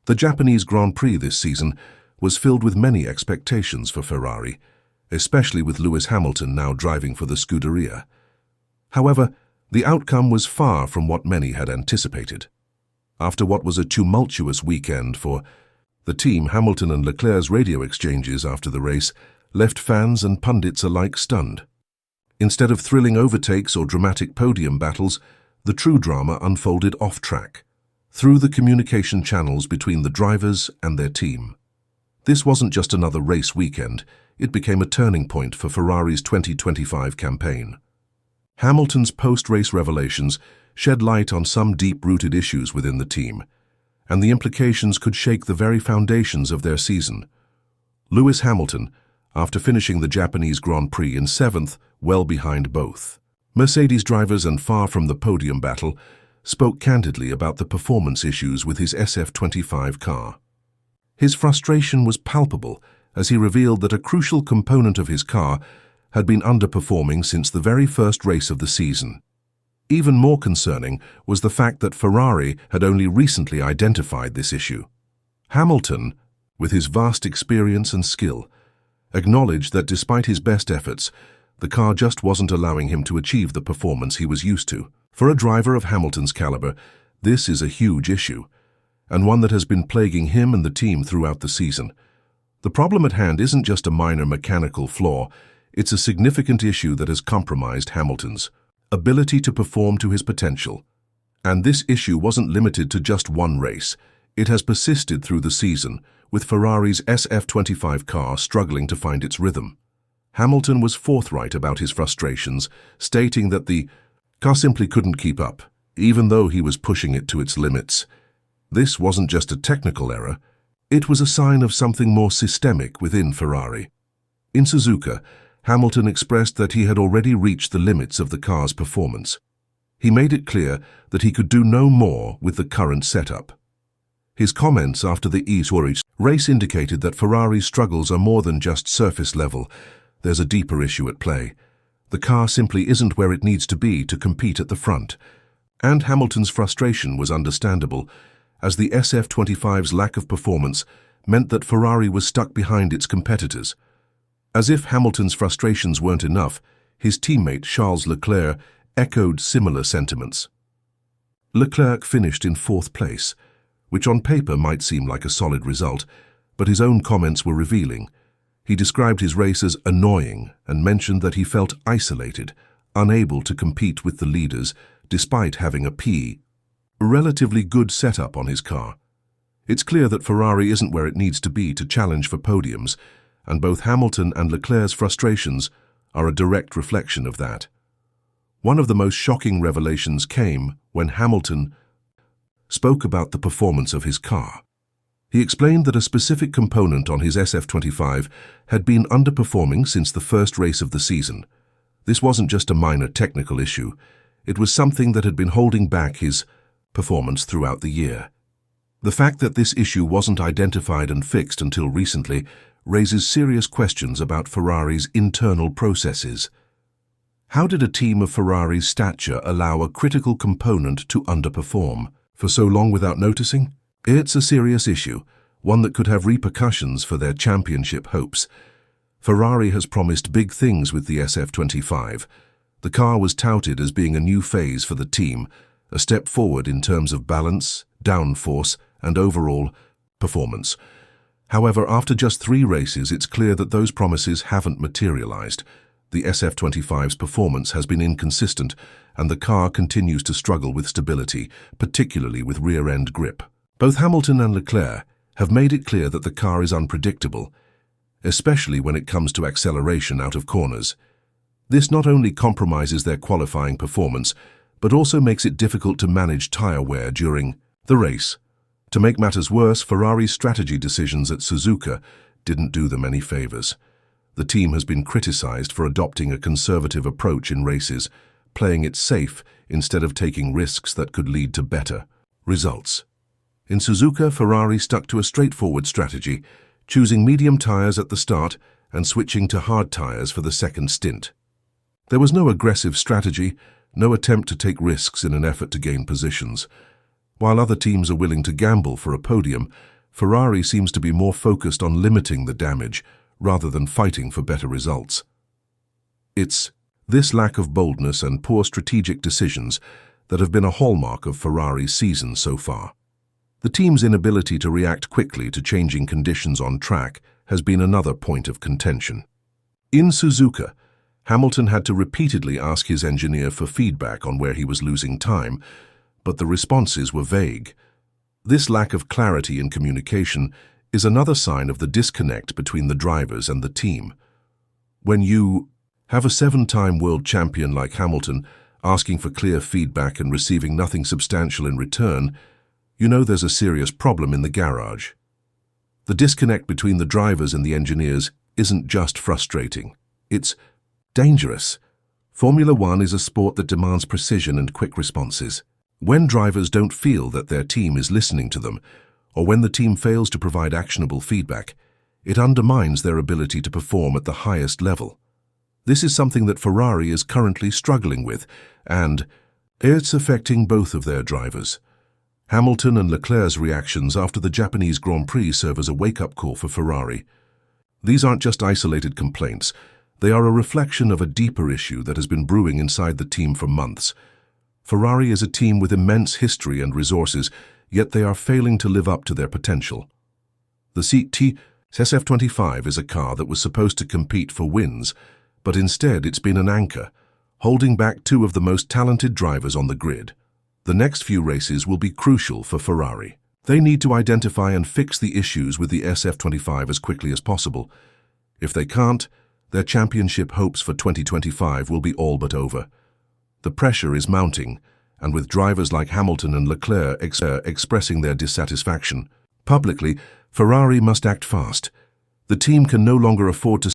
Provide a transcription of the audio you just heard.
The Japanese Grand Prix this season was filled with many expectations for Ferrari, especially with Lewis Hamilton now driving for the Scuderia. However, the outcome was far from what many had anticipated. After what was a tumultuous weekend for the team, Hamilton and Leclerc's radio exchanges after the race left fans and pundits alike stunned. Instead of thrilling overtakes or dramatic podium battles, the true drama unfolded off-track, through the communication channels between the drivers and their team. This wasn't just another race weekend, it became a turning point for Ferrari's 2025 campaign. Hamilton's post-race revelations shed light on some deep-rooted issues within the team, and the implications could shake the very foundations of their season. Lewis Hamilton, after finishing the Japanese Grand Prix in 7th, well behind both Mercedes drivers and far from the podium battle, spoke candidly about the performance issues with his SF25 car. His frustration was palpable as he revealed that a crucial component of his car had been underperforming since the very first race of the season. Even more concerning was the fact that Ferrari had only recently identified this issue. Hamilton, with his vast experience and skill, acknowledged that despite his best efforts, the car just wasn't allowing him to achieve the performance he was used to. For a driver of Hamilton's caliber, this is a huge issue, and one that has been plaguing him and the team throughout the season. The problem at hand isn't just a minor mechanical flaw, it's a significant issue that has compromised Hamilton's ability to perform to his potential. And this issue wasn't limited to just one race. It has persisted through the season, with Ferrari's SF25 car struggling to find its rhythm. Hamilton was forthright about his frustrations, stating that the car simply couldn't keep up, even though he was pushing it to its limits. This wasn't just a technical error, it was a sign of something more systemic within Ferrari. In Suzuka, Hamilton expressed that he had already reached the limits of the car's performance. He made it clear that he could do no more with the current setup. His comments after the E-Tour race indicated that Ferrari's struggles are more than just surface level. There's a deeper issue at play. The car simply isn't where it needs to be to compete at the front. And Hamilton's frustration was understandable, as the SF25's lack of performance meant that Ferrari was stuck behind its competitors. As if Hamilton's frustrations weren't enough, his teammate Charles Leclerc echoed similar sentiments. Leclerc finished in 4th place, which on paper might seem like a solid result, but his own comments were revealing. He described his race as annoying and mentioned that he felt isolated, unable to compete with the leaders despite having a relatively good setup on his car. It's clear that Ferrari isn't where it needs to be to challenge for podiums, and both Hamilton and Leclerc's frustrations are a direct reflection of that. One of the most shocking revelations came when Hamilton spoke about the performance of his car. He explained that a specific component on his SF25 had been underperforming since the first race of the season. This wasn't just a minor technical issue, it was something that had been holding back his performance throughout the year. The fact that this issue wasn't identified and fixed until recently raises serious questions about Ferrari's internal processes. How did a team of Ferrari's stature allow a critical component to underperform for so long without noticing? It's a serious issue, one that could have repercussions for their championship hopes. Ferrari has promised big things with the SF25. The car was touted as being a new phase for the team, a step forward in terms of balance, downforce, and overall performance. However, after just 3 races, it's clear that those promises haven't materialized. The SF25's performance has been inconsistent, and the car continues to struggle with stability, particularly with rear-end grip. Both Hamilton and Leclerc have made it clear that the car is unpredictable, especially when it comes to acceleration out of corners. This not only compromises their qualifying performance, but also makes it difficult to manage tire wear during the race. To make matters worse, Ferrari's strategy decisions at Suzuka didn't do them any favors. The team has been criticized for adopting a conservative approach in races, playing it safe instead of taking risks that could lead to better results. In Suzuka, Ferrari stuck to a straightforward strategy, choosing medium tires at the start and switching to hard tires for the second stint. There was no aggressive strategy, no attempt to take risks in an effort to gain positions. While other teams are willing to gamble for a podium, Ferrari seems to be more focused on limiting the damage rather than fighting for better results. It's this lack of boldness and poor strategic decisions that have been a hallmark of Ferrari's season so far. The team's inability to react quickly to changing conditions on track has been another point of contention. In Suzuka, Hamilton had to repeatedly ask his engineer for feedback on where he was losing time, but the responses were vague. This lack of clarity in communication is another sign of the disconnect between the drivers and the team. When you have a 7-time world champion like Hamilton asking for clear feedback and receiving nothing substantial in return, you know there's a serious problem in the garage. The disconnect between the drivers and the engineers isn't just frustrating, it's dangerous. Formula One is a sport that demands precision and quick responses. When drivers don't feel that their team is listening to them, or when the team fails to provide actionable feedback, it undermines their ability to perform at the highest level. This is something that Ferrari is currently struggling with, and it's affecting both of their drivers. Hamilton and Leclerc's reactions after the Japanese Grand Prix serve as a wake-up call for Ferrari. These aren't just isolated complaints. They are a reflection of a deeper issue that has been brewing inside the team for months. Ferrari is a team with immense history and resources, yet they are failing to live up to their potential. The SF25 is a car that was supposed to compete for wins, but instead it's been an anchor, holding back two of the most talented drivers on the grid. The next few races will be crucial for Ferrari. They need to identify and fix the issues with the SF25 as quickly as possible. If they can't, their championship hopes for 2025 will be all but over. The pressure is mounting, and with drivers like Hamilton and Leclerc expressing their dissatisfaction publicly, Ferrari must act fast. The team can no longer afford to